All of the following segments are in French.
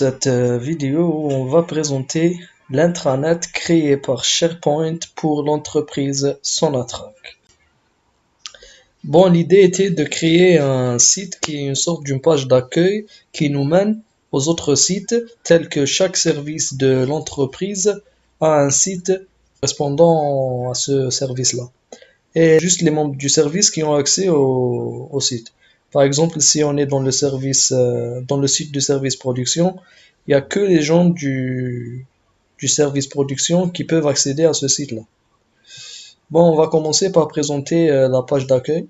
Cette vidéo, on va présenter l'intranet créé par SharePoint pour l'entreprise Sonatrach. Bon, l'idée était de créer un site qui est une sorte d'une page d'accueil qui nous mène aux autres sites, tels que chaque service de l'entreprise a un site correspondant à ce service-là. Et juste les membres du service qui ont accès au site. Par exemple, si on est dans le service, dans le site du service production, il n'y a que les gens du service production qui peuvent accéder à ce site-là. Bon, on va commencer par présenter la page d'accueil.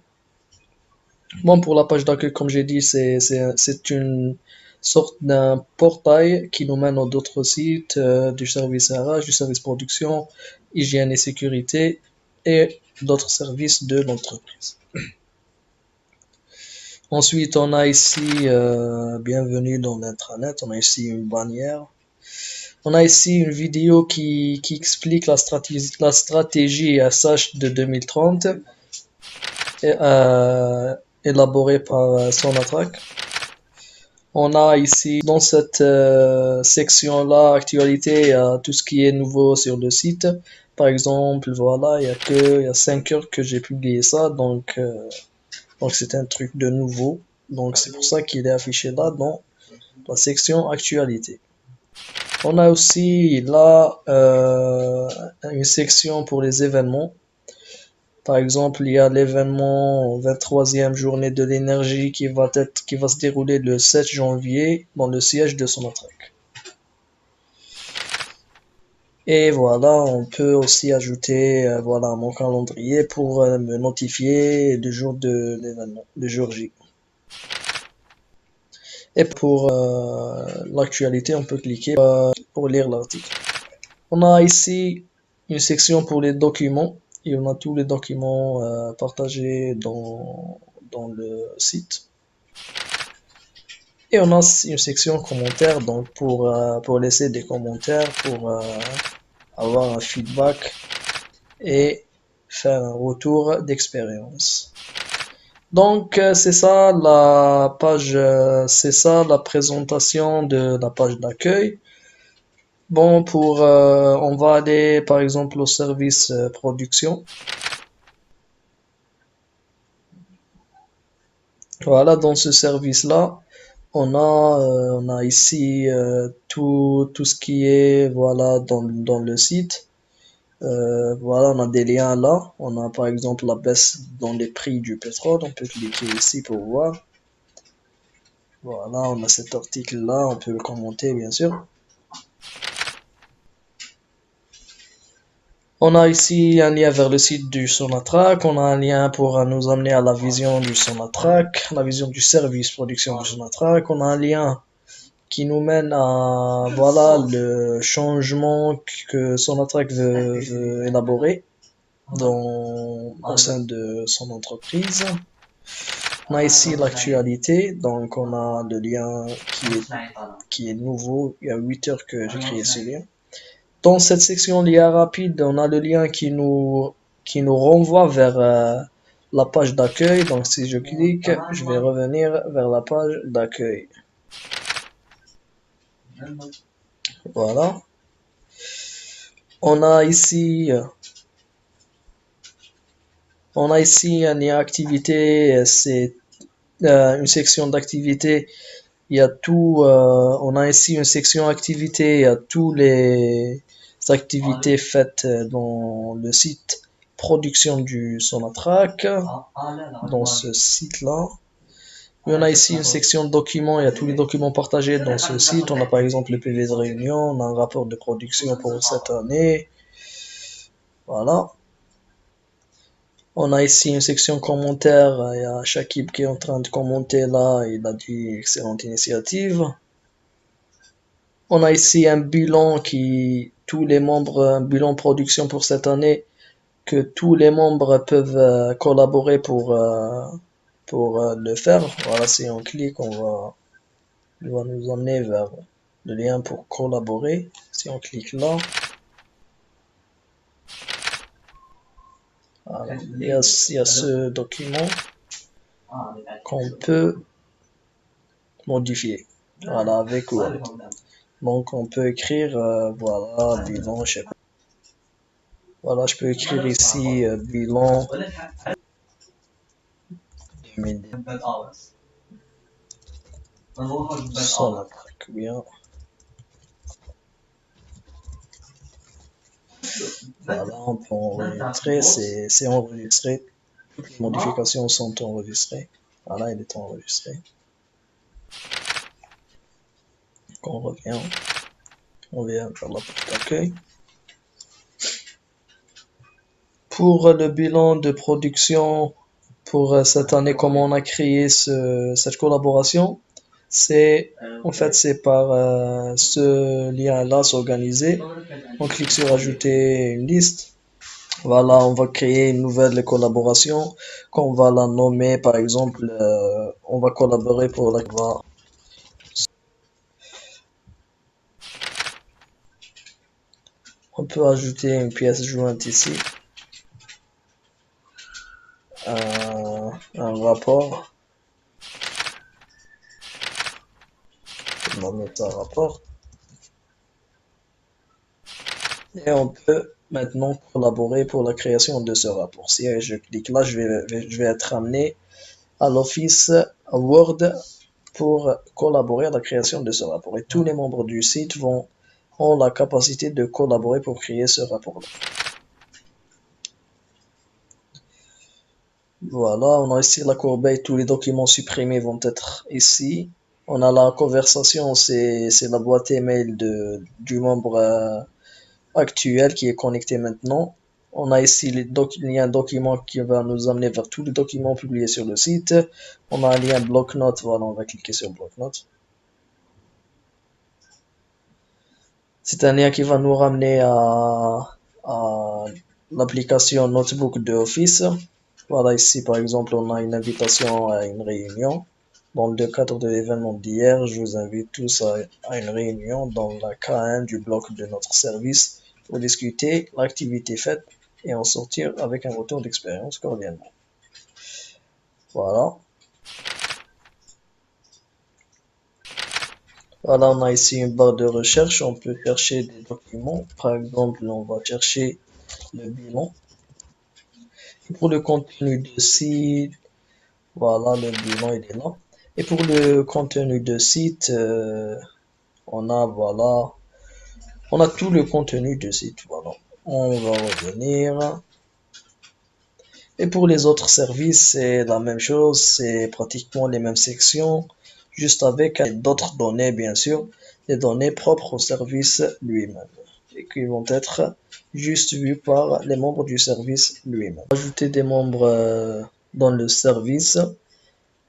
Bon, pour la page d'accueil, comme j'ai dit, c'est une sorte d'un portail qui nous mène à d'autres sites du service RH, du service production, hygiène et sécurité et d'autres services de l'entreprise. Ensuite, on a ici bienvenue dans l'intranet, on a ici une bannière. On a ici une vidéo qui explique la stratégie SH de 2030 élaborée par Sonatrach. On a ici dans cette section-là, actualité, il y a tout ce qui est nouveau sur le site. Par exemple, voilà, il y a 5 heures que j'ai publié ça, donc c'est un truc de nouveau. Donc c'est pour ça qu'il est affiché là dans la section actualité. On a aussi là une section pour les événements. Par exemple, il y a l'événement 23e journée de l'énergie qui va se dérouler le 7 janvier dans le siège de Sonatrach. Et voilà, on peut aussi ajouter voilà mon calendrier pour me notifier du jour de l'événement, le jour J. Et pour l'actualité, on peut cliquer pour lire l'article. On a ici une section pour les documents et on a tous les documents partagés dans le site. Et on a une section commentaires donc pour laisser des commentaires, pour avoir un feedback et faire un retour d'expérience. Donc c'est ça la page, c'est ça la présentation de la page d'accueil. Bon, on va aller par exemple au service production. Voilà, dans ce service-là, on a ici tout ce qui est voilà dans le site. Voilà, on a des liens là. On a par exemple la baisse dans les prix du pétrole. On peut cliquer ici pour voir. Voilà, on a cet article-là. On peut le commenter bien sûr. On a ici un lien vers le site du Sonatrach. On a un lien pour nous amener à la vision du Sonatrach, la vision du service production du Sonatrach. On a un lien qui nous mène à voilà le changement que Sonatrach veut élaborer au sein de son entreprise. On a ici l'actualité, donc on a le lien qui est nouveau. Il y a 8 heures que j'ai créé ce lien. Dans cette section lien rapide, on a le lien qui nous renvoie vers la page d'accueil. Donc si je clique, je vais revenir vers la page d'accueil. Voilà. On a ici un lien activité, c'est une section d'activité. Il y a tout, on a ici une section activité, il y a tous les activités faites dans le site production du Sonatrach, dans ce site-là. Et on a ici une section documents, il y a tous les documents partagés dans ce site. On a par exemple le PV de réunion, on a un rapport de production pour cette année. Voilà. On a ici une section commentaires, il y a Shakib qui est en train de commenter là, il a dit excellente initiative. On a ici un bilan un bilan production pour cette année, que tous les membres peuvent collaborer pour le faire. Voilà, si on clique, il va nous emmener vers le lien pour collaborer. Si on clique là, voilà, il y a ce document qu'on peut modifier. Voilà, avec Word. Donc on peut écrire, voilà, bilan, je sais pas. Voilà, je peux écrire ici bilan 2010. Sonatrach, bien. Voilà, on peut enregistrer, c'est enregistré. Toutes les modifications sont enregistrées. Voilà, il est enregistré. Donc on vient vers la porte d'accueil. Pour le bilan de production pour cette année, comment on a créé cette collaboration, c'est en fait c'est par ce lien-là, s'organiser. On clique sur ajouter une liste. Voilà, on va créer une nouvelle collaboration qu'on va la nommer par exemple, on va collaborer pour la. On peut ajouter une pièce jointe ici, un rapport. On va mettre un rapport. Et on peut maintenant collaborer pour la création de ce rapport. Si je clique là, je vais être amené à l'Office Word pour collaborer à la création de ce rapport. Et tous les membres du site ont la capacité de collaborer pour créer ce rapport. Voilà, on a ici la corbeille, tous les documents supprimés vont être ici. On a la conversation, c'est la boîte email du membre actuel qui est connecté maintenant. On a ici il y a un document qui va nous amener vers tous les documents publiés sur le site. On a un lien bloc-notes, voilà, on va cliquer sur bloc-notes. C'est un lien qui va nous ramener à l'application Notebook de Office. Voilà, ici par exemple, on a une invitation à une réunion. Dans le cadre de l'événement d'hier, je vous invite tous à une réunion dans la K1 du bloc de notre service pour discuter l'activité faite et en sortir avec un retour d'expérience cordialement. Voilà. Voilà, on a ici une barre de recherche. On peut chercher des documents. Par exemple, on va chercher le bilan. Et pour le contenu de site, voilà, le bilan il est là. Et pour le contenu de site, voilà, on a tout le contenu de site. Voilà, on va revenir. Et pour les autres services, c'est la même chose, c'est pratiquement les mêmes sections, juste avec d'autres données, bien sûr, des données propres au service lui-même, et qui vont être juste vues par les membres du service lui-même. Ajouter des membres dans le service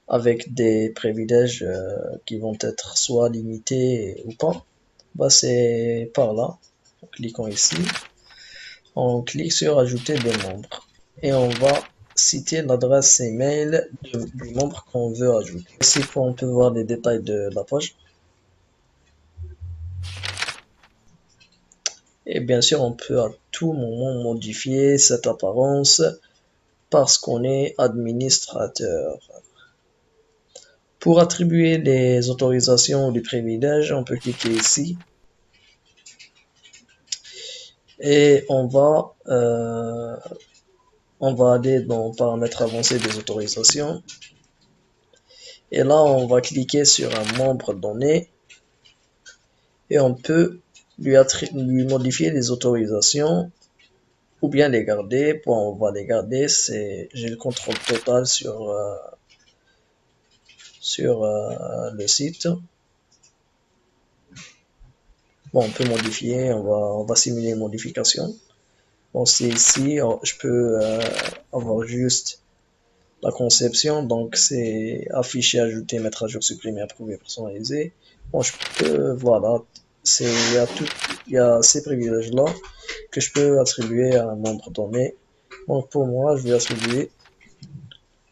avec des privilèges qui vont être soit limités ou pas, bah c'est par là, en cliquant ici, on clique sur ajouter des membres et on va citer l'adresse email du membre qu'on veut ajouter. Ici, on peut voir les détails de la page. Et bien sûr, on peut à tout moment modifier cette apparence parce qu'on est administrateur. Pour attribuer les autorisations ou les privilèges, on peut cliquer ici. Et on va aller dans paramètres avancés des autorisations. Et là, on va cliquer sur un membre donné. Et on peut lui modifier les autorisations ou bien les garder. Bon, on va les garder, j'ai le contrôle total sur le site. Bon, on peut modifier, on va simuler une modification. Bon, c'est ici, je peux avoir juste la conception, donc c'est afficher, ajouter, mettre à jour, supprimer, approuver, personnaliser. Bon, je peux, voilà, il y a ces privilèges-là que je peux attribuer à un membre donné. Donc pour moi, je vais attribuer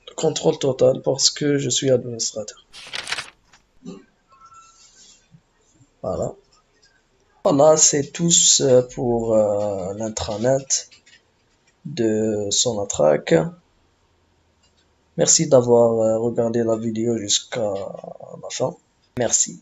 le contrôle total parce que je suis administrateur. Voilà. Voilà, c'est tout pour l'intranet de Sonatrach. Merci d'avoir regardé la vidéo jusqu'à la fin. Merci.